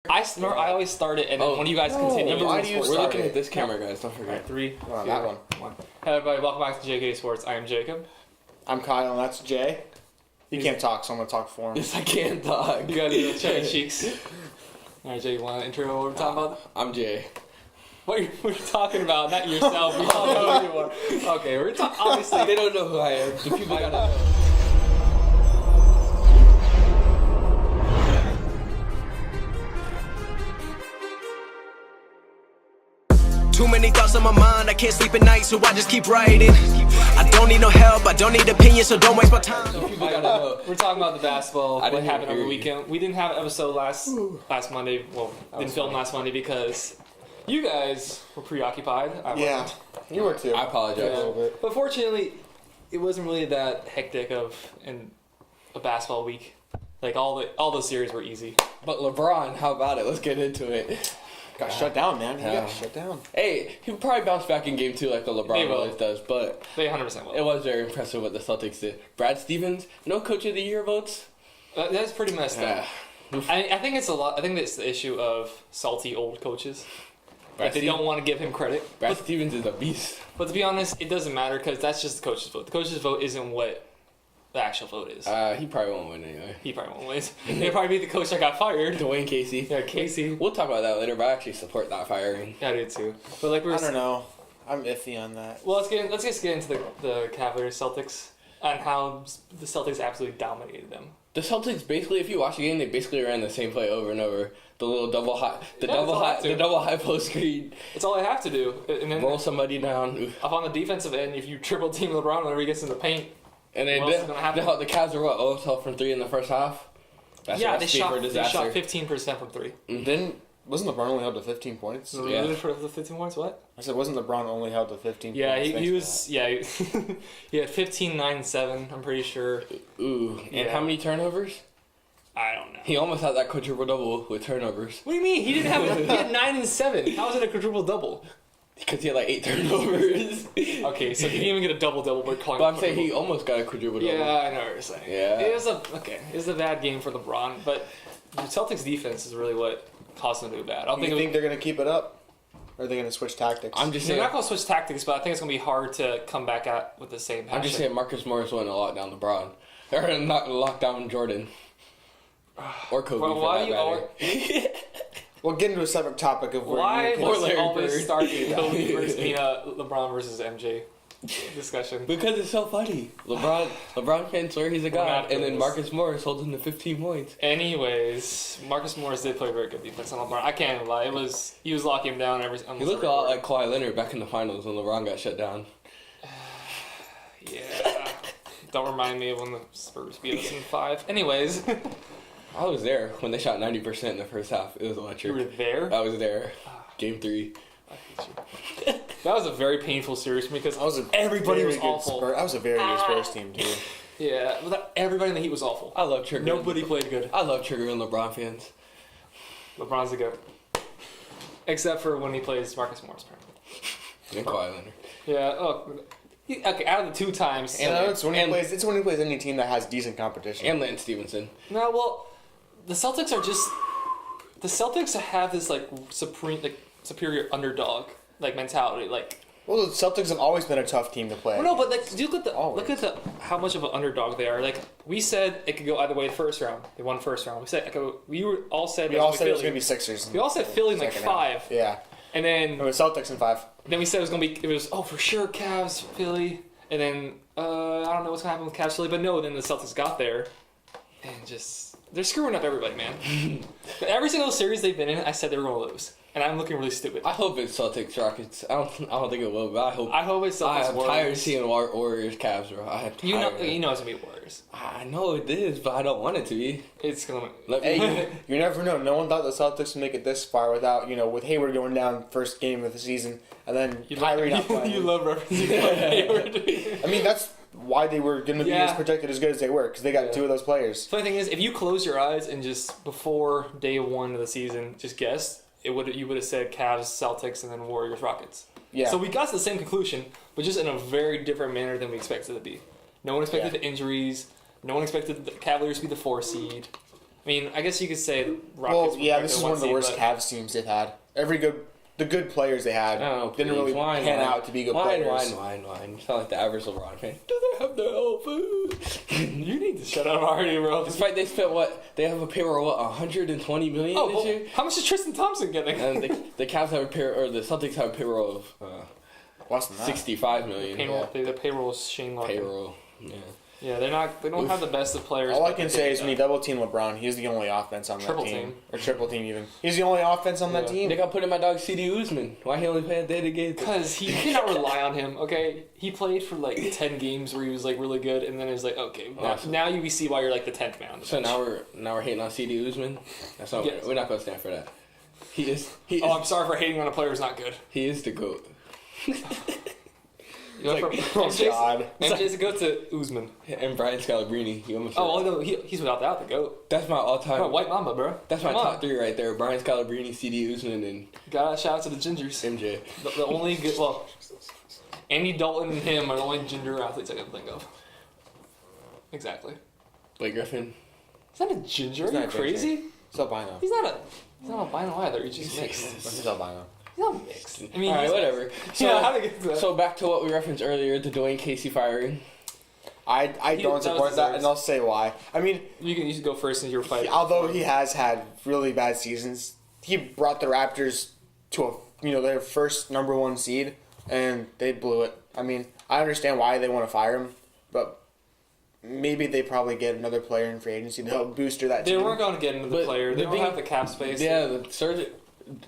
I always start it, and then when you guys continue. Why do you We're start looking it? at this camera, guys. Don't All forget. right, 3, Well, 2, that one. 1. Hello, everybody. Welcome back to JK Sports. I am Jacob. I'm Kyle, and that's Jay. He can't talk, so I'm gonna talk for him. Yes, I can't talk. You guys need to check your cheeks. All right, Jay, you want to intro what we're talking about? I'm Jay. What you're talking about, not yourself. You're talking about who you are. Okay, we're talking. Obviously, They don't know who I am. The people gotta know. Too many thoughts on my mind, I can't sleep at night, so I just keep writing. I don't need no help, I don't need opinions, so don't waste my time. The people gotta know. we're talking about the basketball. I What didn't happened over hear the you. weekend? We didn't have an episode last Monday. Well, didn't film last Monday because you guys were preoccupied. I Yeah, wasn't. you were too. I apologize. A little bit. But fortunately, it wasn't really that hectic of a basketball week. Like all the series were easy. But LeBron, how about it? Let's get into it. Got shut down, man. He Yeah. got shut down. Hey, he'll probably bounce back in game 2 like the They LeBron will. always does, but They 100% will. it was very impressive what the Celtics did. Brad Stevens, no Coach of the Year votes. That's pretty messed up. Yeah. I think it's a lot. I think it's the issue of salty old coaches. Like they don't want to give him credit. Brad Stevens is a beast. But to be honest, it doesn't matter because that's just the coach's vote. The coach's vote isn't what the actual vote is. He probably won't win anyway. He probably won't win. He'll probably be the coach that got fired. Dwayne Casey. Yeah, Casey. We'll talk about that later, but I actually support that firing. Yeah, I did too. But like we were I don't know. I'm iffy on that. Well, let's just get into the Cavaliers Celtics and how the Celtics absolutely dominated them. The Celtics basically, if you watch the game, they basically ran the same play over and over. The little double high, Yeah, that's all I have to. the double high post screen. It's all I have to do. And then Roll somebody down, up on the defensive end, if you triple team LeBron whenever he gets in the paint, and then What else is gonna happen? the Cavs are what 0-12 from 3 in the first half. That's yeah, a they recipe for shot disaster. 15% from 3. Wasn't LeBron only held to 15 points? So Yeah. really for the 15 points, what? I said, wasn't LeBron only held to 15 Yeah, points? he Thanks was. for Yeah, he had 15, 9, and 7. I'm pretty sure. Ooh, and Yeah. how many turnovers? I don't know. He almost had that quadruple double with turnovers What do you mean? He didn't have. He had 9 and 7. How was it a quadruple double? because he had like 8 turnovers. Okay, so he didn't even get a double double. But calling But it I'm saying he quadruple. almost got a quadruple double. Yeah, I know what you're saying. Yeah. It was a bad game for LeBron, but the Celtics defense is really what caused them to do bad. I don't that. think, You think they're gonna keep it up, or are they gonna switch tactics? I'm just they're saying. not going to switch tactics, but I think it's going to be hard to come back at with the same passion. I'm just saying Marcus Morris went a lot down LeBron. Or not lock down Jordan. Or Kobe Well, for why that do you matter. We'll get into a separate topic of where Why you can- Or does it Larry always Bird. start the Kobe versus LeBron versus MJ discussion? Because it's so funny. LeBron fans swear he's a not god, and doing then this. Marcus Morris holds him to 15 points. Anyways, Marcus Morris did play very good defense on LeBron. I can't even lie. He was locking him down every. He looked a lot like Kawhi Leonard back in the finals when LeBron got shut down. Yeah. Don't remind me of when the Spurs beat us in 5. Anyways, I was there when they shot 90% in the first half. It was electric. you were there. I was there. Game 3. I hate you. That was a very painful series for me because That was a everybody very was good awful. Spurs. That was a very good Spurs team too. Yeah, everybody in the Heat was awful. I love triggering. Nobody played good. I love triggering LeBron fans. LeBron's the goat, except for when he plays Marcus Morris. Apparently. And Kawhi Leonard. Yeah. Oh, okay. Out of the 2 times. And it's when he plays. It's when he plays any team that has decent competition. And Lance Stevenson. No, well, the Celtics are just. The Celtics have this like superior underdog mentality. Like, Well, the Celtics have always been a tough team to play. well, no, but like, do you look at Always. how much of an underdog they are. Like, we said it could go either way the first round. They won the first round. We all said we all said it was going to be Sixers. We all said Philly in like second half. 5, Yeah, and then it was Celtics in 5. we said it was for sure Cavs, Philly, and then I don't know what's gonna happen with Cavs, Philly, but no, then the Celtics got there, and just they're screwing up everybody, man. But every single series they've been in, I said they were gonna lose, and I'm looking really stupid. I hope it's Celtics Rockets. I don't think it will, but I hope. I hope it's I Celtics. am Warriors. tired of seeing Warriors Cavs, bro. I am tired. You know it's gonna be Warriors. I know it is, but I don't want it to be. It's gonna. Let me. Hey, you never know. No one thought the Celtics would make it this far without, with Hayward going down first game of the season, and then Kyrie not playing. You love referencing Hayward. I mean, that's why they were going to be Yeah. as protected as good as they were, because they got 2 of those players. Funny thing is, if you close your eyes and just before day 1 of the season, just guessed, you would have said Cavs, Celtics, and then Warriors, Rockets. Yeah. So we got to the same conclusion, but just in a very different manner than we expected it to be. No one expected Yeah. the injuries. No one expected the Cavaliers to be the 4 seed. I mean, I guess you could say Rockets. Well, were yeah, back this to is one one of the seed, worst but- Cavs teams they've had. The good players they had Oh, didn't please. really Wine, pan wine. out to be good Wine. players. You sound like the average LeBron fan. Do they have their own food? You need to shut up already, bro. Despite they spent what? They have a payroll, what, 120 million Oh, this well, year? how much is Tristan Thompson getting? And the Cavs have a payroll, or the Celtics have a payroll of Less than that. 65 million. Payroll, the payroll is Shane Larkin. Payroll. Yeah. Yeah, they don't have the best of players. All I but can they say do is when you that. double team LeBron, he's the only offense on Triple that team. team. Or triple team even. He's the only offense on that Yeah. team. They got put in my dog CD Usman. Why he only played day to game? Because he cannot rely on him, okay? He played for like 10 games where he was like really good, and then it's like, okay, now you see why you're like the 10th man. So now we're hating on CD Usman. That's not. Yes. We're not gonna stand for that. He is. Oh, I'm sorry for hating on a player who's not good. He is the goat. You went Like, from oh, God. MJ's a goat to Usman. And Brian Scalabrine. You almost. Oh, no, he's without doubt the goat. That's my all-time. Oh, White Mamba, bro. That's my Come top on. three right there: Brian Scalabrine, CD Usman, and Gotta shout out to the Gingers. MJ. The only good, well, Andy Dalton and him are the only ginger athletes I can think of. Exactly. Blake Griffin. Is that a ginger? He's Are you not a ginger. crazy? It's albino. He's not albino either. He's just mixed. He's albino. He's not mixed. I mean, All right, he's whatever. So, yeah, how to get to that? So back to what we referenced earlier: the Dwayne Casey firing. I don't that support was that, deserved. and I'll say why. I mean, you can go first since you're fighting. although he has had really bad seasons, he brought the Raptors to their first number one seed, and they blew it. I mean, I understand why they want to fire him, but maybe they probably get another player in free agency to help booster that They team. weren't going to get into the But player. They the don't thing- have the cap space. Yeah, the Serge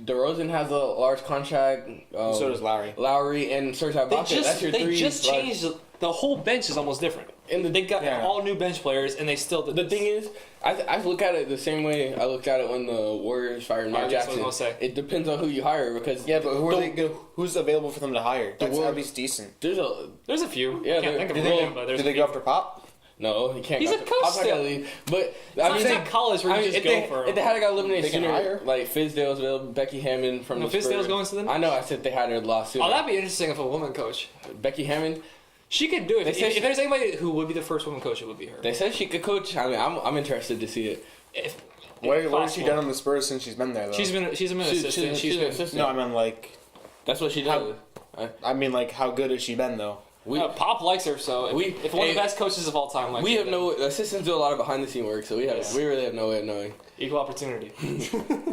DeRozan has a large contract. So does Lowry. Lowry and Serge They Ibaka. That's your three. just large- changed the whole bench is almost different. And They got Yeah. all new bench players, and they still did The this. thing is, I look at it the same way I looked at it when the Warriors fired Mark that's what I Jackson. was gonna say. It depends on who you hire because Yeah, but who's available for them to hire? That's War- at least decent. there's a There's a few. Yeah, I can't there- think of do all they- of them, but there's Do a they few. go after Pop? no, he can't. He's go a to- coach I'm not gonna still. leave. But not I mean, like college where you just if go they, for if they had got eliminated They can sooner, hire. like Fizdale's available, Becky Hammond from No, the Fizdale's Spurs. going to the I know. I said they had her lost sooner. Oh, that'd be interesting if a woman coach. Becky Hammond. She could do it. They If, say if she- there's anybody who would be the first woman coach, it would be her. They said she could coach. I mean, I'm interested to see it. If What has she possible. done on the Spurs since she's been there, though? She's been an assistant. She's an been. assistant. No, I mean, like, That's what she How- does. I mean, like, how good has she been, though? Pop likes her, so if, We- if one of hey, the best coaches of all time likes We her, have then no assistants do a lot of behind the scene work, so we really have no way of knowing. equal opportunity.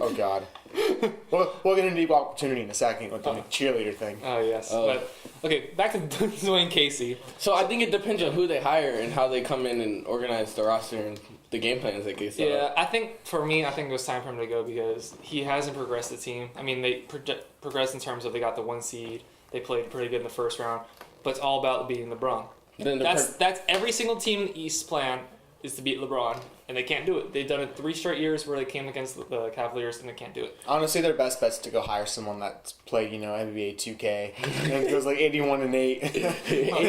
Oh, God. we'll get into equal opportunity in a second with the cheerleader thing. Oh yes. Oh. But okay, back to Dwayne Casey. So I think it depends on who they hire and how they come in and organize the roster and the game plans that get set Yeah, up. I think it was time for him to go because he hasn't progressed the team. I mean, they progressed in terms of they got the 1 seed. They played pretty good in the first round, but it's all about beating LeBron. Then That's every single team in the East plan is to beat LeBron, and they can't do it. They've done it 3 straight years where they came against the Cavaliers and they can't do it. Honestly, their best bet's to go hire someone that's played, NBA 2K. And it goes like 81-8.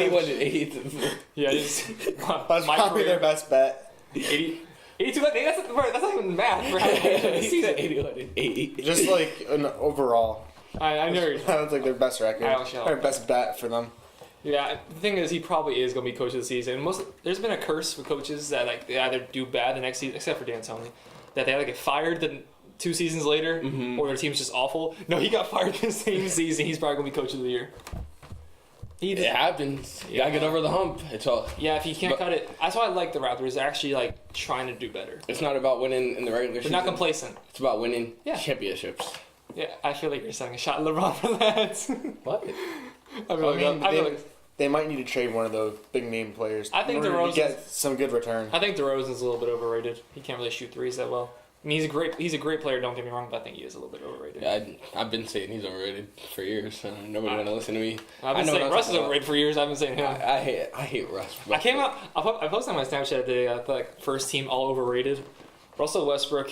81-8. Yeah, just That's probably their best bet. 82. That's not even math for how many He season. said 81-8. Just like an overall. I know. That's like their best record. I also- Their best bet for them. Yeah, the thing is, he probably is going to be coach of the season. There's been a curse with coaches that like they either do bad the next season, except for D'Antoni, that they either get fired the 2 seasons later, or their team's just awful. No, he got fired the same season. He's probably going to be coach of the year. It happens. You gotta get over the hump. It's all. Yeah, if he can't But- cut it, that's why I like the Raptors. They're actually like trying to do better. It's not about winning in the regular They're season. not complacent. It's about winning Yeah. championships. Yeah, I feel like you're setting a shot at LeBron for that. What? I feel like They might need to trade one of those big name players. I think in order to DeRozan's- get some good return. I think DeRozan's a little bit overrated. He can't really shoot threes that well. I mean, he's a great player. Don't get me wrong, but I think he is a little bit overrated. Yeah, I've been saying he's overrated for years. So nobody want to listen to me. I've been I know saying what I'm Russ is talking about. overrated for years. I've been saying him. I hate Russ. I came out. I posted on my Snapchat today. I thought like first team all overrated. Russell Westbrook,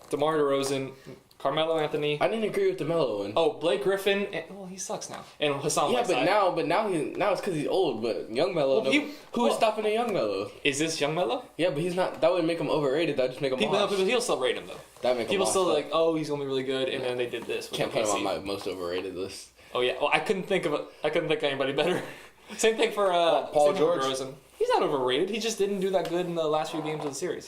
DeMar DeRozan, Carmelo Anthony. I didn't agree with the Melo one. Oh, Blake Griffin. And, well, he sucks now. And Hassan yeah, Whiteside. but now it's because he's old. But young Melo, Well, who is stopping a young Melo? Is this young Melo? Yeah, but he's not. That would make him overrated. That would just make him. People washed. he'll still rate him though. That make him. People washed still up. like, oh, he's gonna be really good, and then they did this. With Can't put him OKC. on my most overrated list. Oh yeah. Well, I couldn't think of anybody better. Same thing for Paul same thing for George. DeRozan. He's not overrated. He just didn't do that good in the last few games of the series.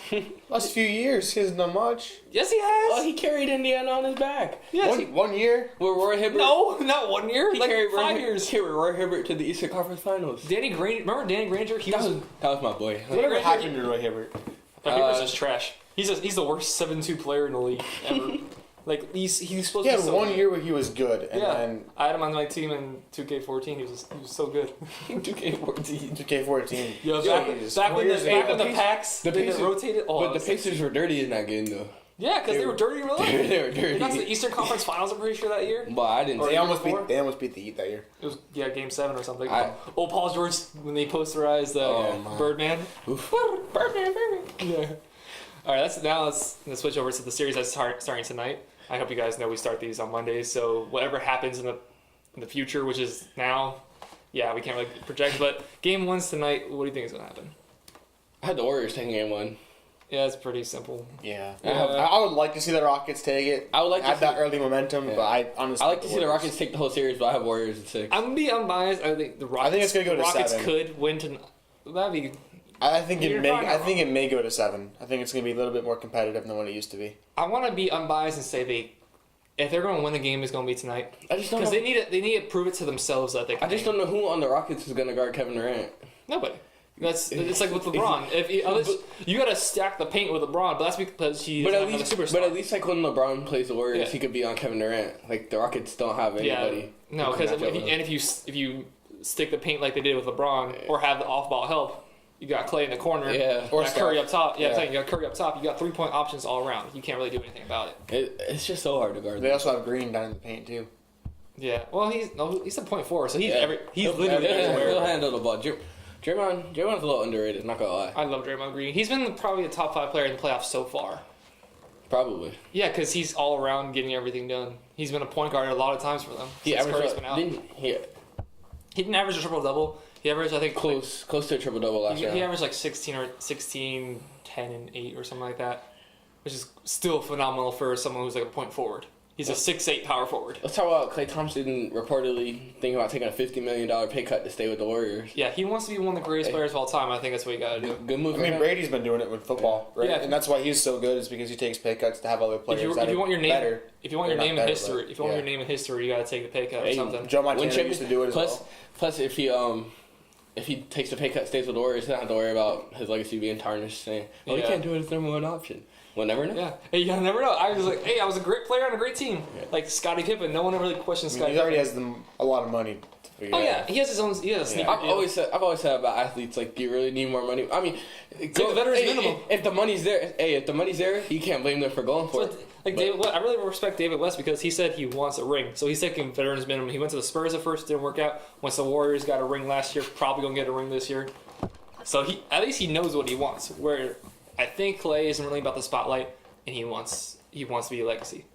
Last few years, he hasn't done much. Yes, he has. Oh, he carried Indiana on his back. Yes, One year. With Roy Hibbert. no, not 1 year. He Like carried 5 years. Carried Roy Hibbert to the Eastern Conference Finals. Danny Granger. Remember Danny Granger? He That was. was my boy. Whatever Granger- happened to Roy Hibbert? He was just trash. He's the worst 7-2 player in the league ever. Like he's supposed He to had be so 1 good. year where he was good, and Yeah, then I had him on my team in 2K14. He was so good. 2K14. 2K14. Yo, Jesus. back when Years ago. the packs the they Pacers- rotated. Oh, But the Pacers were dirty in that game, though. yeah, because they were dirty in real life. They were They got to the dirty. Eastern Conference Finals. I'm pretty sure that year. But I didn't. Or- They year almost before? beat the Heat that year. It was Game 7 or something. I- Paul George when they posterized my. Birdman. Oof. Birdman. Yeah. All right, let's switch over to the series that's starting tonight. I hope you guys know we start these on Mondays, so whatever happens in the future, which is now, yeah, we can't really project. But Game 1's tonight. What do you think is going to happen? I had the Warriors taking game 1. Yeah, it's pretty simple. Yeah. Yeah. I would like to see the Rockets take it. I would like to have that see- early momentum, Yeah. but I honestly. I like to see the Rockets take the whole series, but I have Warriors at 6. I'm gonna be unbiased. I think the Rockets. it's gonna go to Rockets 7. could win tonight. That'd be. I think You're it may. probably I not think it may go to 7. I think it's gonna be a little bit more competitive than what it used to be. I want to be unbiased and say if they're going to win the game, it's going to be tonight. I just don't Because know. they need to prove it to themselves that they can. I just don't know who on the Rockets is going to guard Kevin Durant. Nobody. It's like with LeBron. You got to stack the paint with LeBron, but that's because he But doesn't at have least, a superstar. but at least like when LeBron plays the Warriors, Yeah. he could be on Kevin Durant. Like the Rockets don't have anybody. No, who can because match up with him. if you stick the paint like they did with LeBron, or have the off ball help, you got Clay in the corner, Yeah. or Or Curry Steph. up top. Yeah, Yeah. I'm saying you got Curry up top. You got 3-point options all around. You can't really do anything about it. It's just so hard to guard. They them. also have Green down in the paint too. Yeah. Well, he's a point forward, so he's Yeah. he's literally He'll everywhere. handle the ball. Draymond's a little underrated. Not gonna lie. I love Draymond Green. He's been probably a top 5 player in the playoffs so far. Probably. Yeah, because he's all around getting everything done. He's been a point guard a lot of times for them. He since Curry's averaged. been out. He He didn't average a triple double. He averaged, I think, close to a triple double last he round. averaged like 16, 10, and 8 or something like that, which is still phenomenal for someone who's like a point forward. He's a 6'8" power forward. Let's talk about Klay Thompson reportedly thinking about taking a $50 million pay cut to stay with the Warriors. Yeah, he wants to be one of the greatest players of all time. I think that's what you got to do. Good move. I for mean, him. Brady's been doing it with football, right? Yeah. And that's why he's so good. Is because he takes pay cuts to have other players If you that want your are name, better. if you want your They're name not in better, history, but, if you want yeah. your name in history, you got to take a pay cut or Hey, something. Joe Win Montana used to do it as well. Plus, if he takes a pay cut, stays with the Warriors, he doesn't have to worry about his legacy being tarnished. Saying, "Oh, he Yeah. can't do it as number one option." We'll never know. Yeah, hey, you never know. I was like, hey, I was a great player on a great team, like Scottie Pippen. No one ever really questioned I mean, Scottie. he already Pippen. has a lot of money to figure Oh out. yeah, he has his own. He has a sneaker I've deal. always said about athletes, like, do you really need more money? I mean, the veterans minimum. If the money's there, you can't blame them for going for But, it. like David, I really respect David West because he said he wants a ring, so he's taking veterans minimum. He went to the Spurs at first, didn't work out. Once the Warriors got a ring last year, probably gonna get a ring this year. So at least he knows what he wants. Where I think Clay isn't really about the spotlight, and he wants to be a legacy.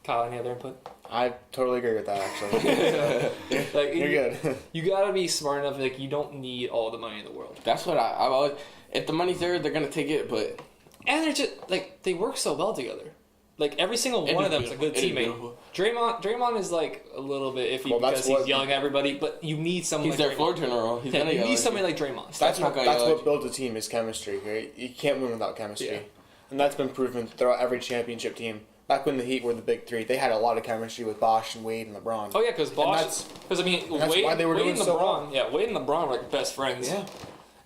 Kyle, any other input? I totally agree with that, actually. Like, You're good. You gotta be smart enough. Like you don't need all the money in the world. That's what I've always. If the money's there, they're gonna take it. But And they're just like they work so well together. Like every single It one is of them is a good beautiful. It is teammate. Draymond is like a little bit iffy Well, that's because he's what- yelling at everybody. But you need someone. he's like their Draymond. floor general. He's Yeah, gonna you yell need at somebody you. like Draymond. That's not what gonna yell at what you. builds a team is chemistry, right? You can't win without chemistry. Yeah. And that's been proven throughout every championship team. Back when the Heat were the big three, they had a lot of chemistry with Bosh and Wade and LeBron. Oh yeah, because Bosh. that's- Because I mean, that's Wade, why they were Wade doing and so LeBron. well. Yeah, Wade and LeBron were like best friends. Yeah.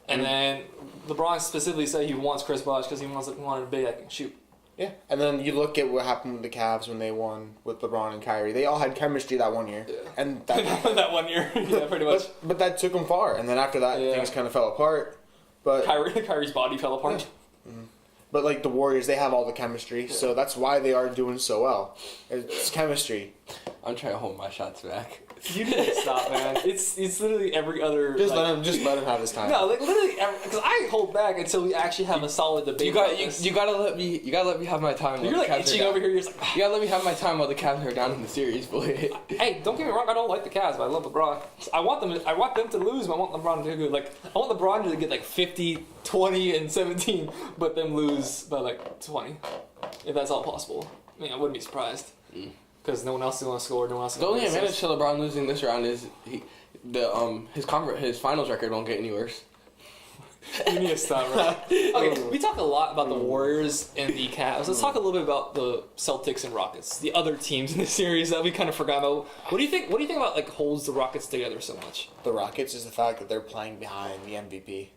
And then LeBron specifically said he wants Chris Bosh because he wanted a big that can shoot. Yeah. And then you look at what happened with the Cavs when they won with LeBron and Kyrie. They all had chemistry that one year. Yeah. And that that 1 year. Yeah, pretty much. but that took them far. And then after that, Yeah. things kind of fell apart. But Kyrie's body fell apart. But like the Warriors, they have all the chemistry, so that's why they are doing so well. It's chemistry. I'm trying to hold my shots back. You need to stop, man. It's literally every other. Just like, let him have his time. No, like literally, because I hold back until we actually have a solid debate. You gotta let me have my time. You're while like the Cavs are itching down. over here. You're just like, You gotta let me have my time while the Cavs are down in the series, boy. hey, don't get me wrong. I don't like the Cavs, but I love LeBron. I want them to lose, but I want LeBron to do good. Like I want LeBron to get like 50, 20, and 17, but them lose by like 20, if that's all possible. I mean, I wouldn't be surprised. because no one else is going to score. No one else is The going only to advantage to LeBron losing this round is his finals record won't get any worse. You need to stop, right? Okay, we talk a lot about the Warriors and the Cavs. Let's talk a little bit about the Celtics and Rockets, the other teams in the series that we kind of forgot about. What do you think? What do you think about like holds the Rockets together so much? The Rockets is the fact that they're playing behind the MVP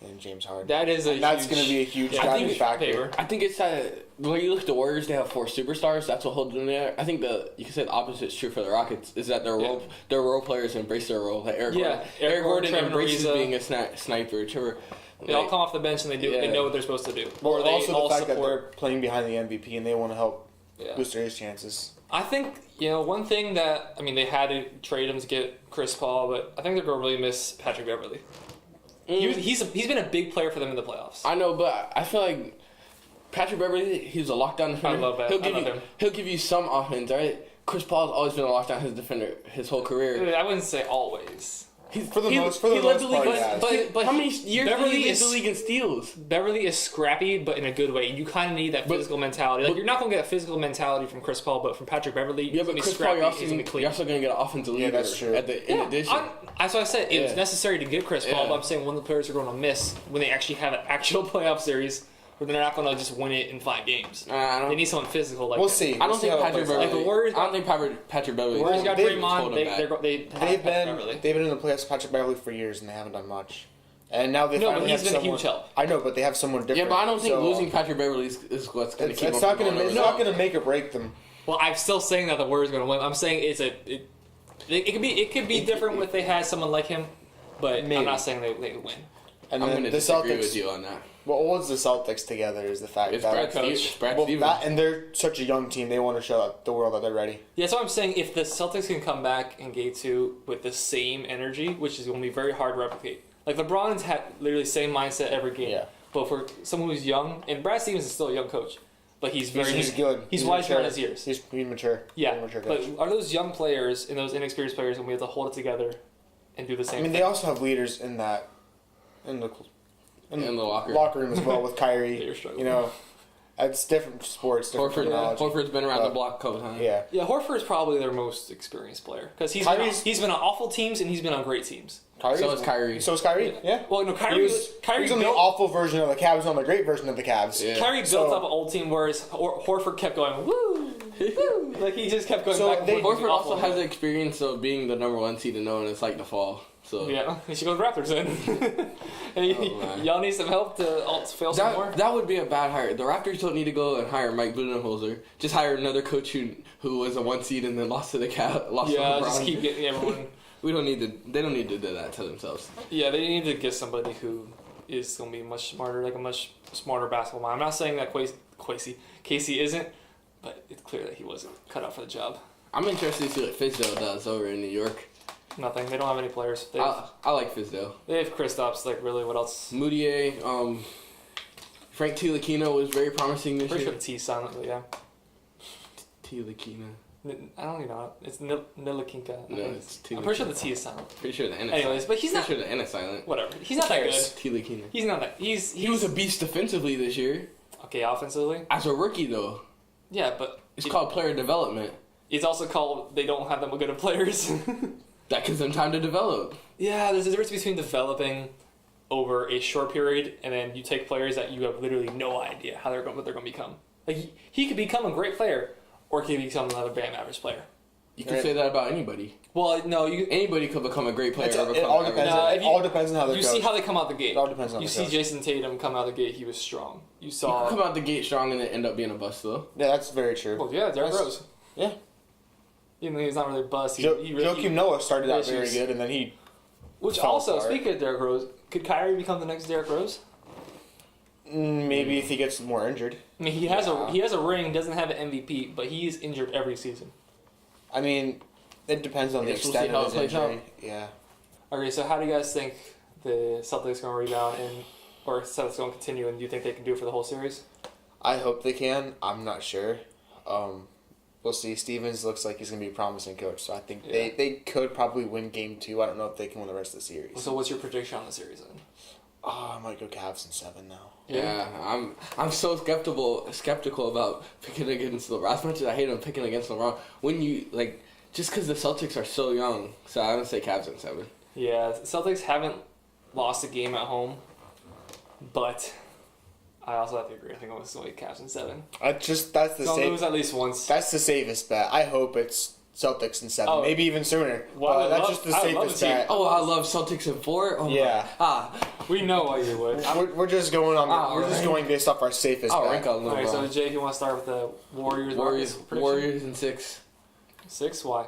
and James Harden. That is That's going to be a huge yeah, driving huge factor. favor. I think it's that when you look at the Warriors, they have 4 superstars. That's what holds them there. I think you can say the opposite is true for the Rockets. Is that their role players embrace their role. Like Eric Gordon Trevor embraces Ariza. being a sniper. They all come off the bench and they know what they're supposed to do. Well, Or they also all the fact that support. they're playing behind the MVP and they want to help Yeah. boost his chances. I think, one thing that, they had to trade him to get Chris Paul, but I think they're going to really miss Patrick Beverly. He's been a big player for them in the playoffs. I know, but I feel like Patrick Beverly, he's a lockdown defender. I love that. Him. He'll give you some offense, right? Chris Paul's always been a lockdown defender his whole career. I wouldn't say always. For the most led part, the league, yes. But how many years Beverly did he lead is- the league in steals? Beverly is scrappy, but in a good way. You kind of need that physical mentality. Like, you're not going to get a physical mentality from Chris Paul, but from Patrick Beverly, Yeah, he's but going to be Chris Paul, scrappy. you're He's going to be clean. also going to get an offensive leader. that's true. In addition. That's what I said. It was Yeah. necessary to get Chris Paul, Yeah. but I'm saying one of the players are going to miss when they actually have an actual playoff series where they're not going to just win it in 5 games. I don't. They need someone physical like We'll that. see. I don't think how it Patrick plays out. Beverly. Like the Warriors I don't think Patrick Beverly. Warriors got They've Draymond. told him They that. have They've Patrick been Beverly. they've been in the playoffs with Patrick Beverly for years and they haven't done much. And now they No, but finally he's have been a someone. huge help. I know, but they have someone different. Yeah, but I don't think so losing Patrick Beverly is what's going to It's, keep it's him not from going to. going It's over not going to make or break them. Well, I'm still saying that the Warriors are going to win. I'm saying it could be different if they had someone like him, but Maybe. I'm not saying they would win. And I'm then going to the disagree Celtics. with you on that. What holds the Celtics together is the fact It's that Brad coach. Stevens. Brad well, Stevens. that and they're such a young team. They want to show the world that they're ready. Yeah, that's what I'm saying. If the Celtics can come back in Game 2 with the same energy, which is going to be very hard to replicate. Like LeBron's had literally the same mindset every game. Yeah. But for someone who's young, and Brad Stevens is still a young coach, but he's very He's good. He's wise mature. around his years. He's mature. Yeah, He's a mature but coach. are those young players and those inexperienced players going to be able to hold it together and do the same I mean, thing? they also have leaders in the in the locker room. locker room as well with Kyrie. They're struggling. You know, it's different sports, different terminology. Horford's been around But- the block a couple times. Yeah. Yeah, Horford's probably their most experienced player because he's Kyrie's- been on awful teams and he's been on great teams. So is Kyrie. So is Kyrie. Yeah. Well, no, He Kyrie was on the built, awful version of the Cavs, on the great version of the Cavs. Yeah. Kyrie built So- up an old team, whereas Horford kept going woo, woo, like he just kept going So back and they- forth. Horford also has the experience of being the number 1 seed and knowing it's like the fall. So Yeah, he should go to Raptors then. And man. y'all need some help to fail some more. that would be a bad hire. The Raptors don't need to go and hire Mike Budenholzer. Just hire another coach who was a 1 seed and then lost to the lost to Yeah, LeBron. just keep getting everyone. We don't need to. They don't need to do that to themselves. Yeah, they need to get somebody who is going to be much smarter, like a much smarter basketball mind. I'm not saying that Casey isn't, but it's clear that he wasn't cut out for the job. I'm interested to see what Fizdale does over in New York. Nothing. They don't have any players. They I like Fizdale. have Kristaps. Like really, what else? Moutier, Frank Tilikina was very promising this Pretty sure year. the T silent, but yeah. Tilikina. I don't even know. It's Nilikinka. No, it's I'm pretty sure the T is silent. Pretty sure the N is Anyways, but he's not. Pretty sure the N is silent. Whatever. He's not that good. Tilikina. He's not that. He was a beast defensively this year. Okay, offensively. As a rookie, though. Yeah, but It's called player development. it's also called they don't have them good of players. That gives them time to develop. Yeah, there's a difference between developing over a short period and then you take players that you have literally no idea what they're going to become. Like he could become a great player, or he could become another damn average player. You can Right. say that about anybody. Well, no, Anybody could become a great player. Or It become all average. depends. Nah, On, if it you- all depends on how they You coach. see how they come out the gate. It all depends on You the see coach. Jason Tatum come out the gate. He was strong. You You saw. can come out the gate strong and then end up being a bust, though. Yeah, that's very true. Well, yeah, Derrick That's- Rose. Yeah. Even though he's not really a bust. Joakim Noah started out very issues. good, and then he. Which fell also, apart. speaking of Derrick Rose, could Kyrie become the next Derrick Rose? Maybe if he gets more injured. I mean, he has a ring, doesn't have an MVP, but he is injured every season. I mean, it depends on the Guess we'll extent see how of it his plays injury. Yeah. Okay, so how do you guys think the Celtics are going to rebound or Celtics going to continue, and do you think they can do it for the whole series? I hope they can. I'm not sure. We'll see. Stevens looks like he's going to be a promising coach, so I think they could probably win Game 2. I don't know if they can win the rest of the series. So what's your prediction on the series then? Oh, I might go Cavs in 7 now. Yeah, I'm so skeptical about picking against LeBron. As much as I hate him picking against LeBron, when you like, just because the Celtics are so young, so I'm gonna say Cavs in 7. Yeah, Celtics haven't lost a game at home, but I also have to agree. I think it's going to be Cavs in 7. They'll lose at least once. That's the safest bet. I hope it's Celtics in 7, Oh. maybe even sooner. Well, That's just the I would love safest to see- bet. Oh, I love Celtics in 4. Oh Yeah. We know why you would. We're just going on. Ah, We're just right. going based off our safest I'll bet. rank on All right, so LeBron. Jake, you want to start with the Warriors? prediction? Warriors in 6 6? Why?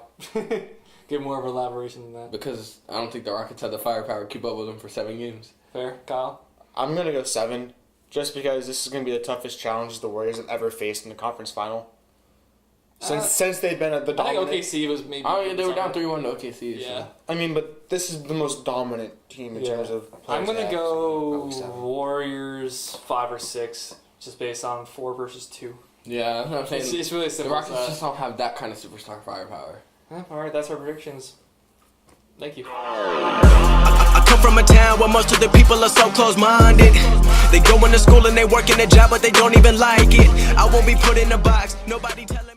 Give more of an elaboration than that. because I don't think the Rockets have the firepower to keep up with them for 7 games. Fair, Kyle. I'm gonna go 7, just because this is gonna be the toughest challenge the Warriors have ever faced in the conference final. Since they've been at the I think dominant. OKC was maybe. Oh yeah, they were down 3-1 to OKC. Yeah. So. I mean, but this is the most dominant team in Yeah. terms of. I'm players gonna they have, go so I'll 7. Warriors 5 or 6, just based on 4 versus 2. Yeah, that's what I'm saying. It's really The simple. Rockets just don't have that kind of superstar firepower. All right, that's our predictions. Thank you. I come from a town where most of the people are so close-minded. They go into school and they work in a job, but they don't even like it. I won't be put in a box. Nobody telling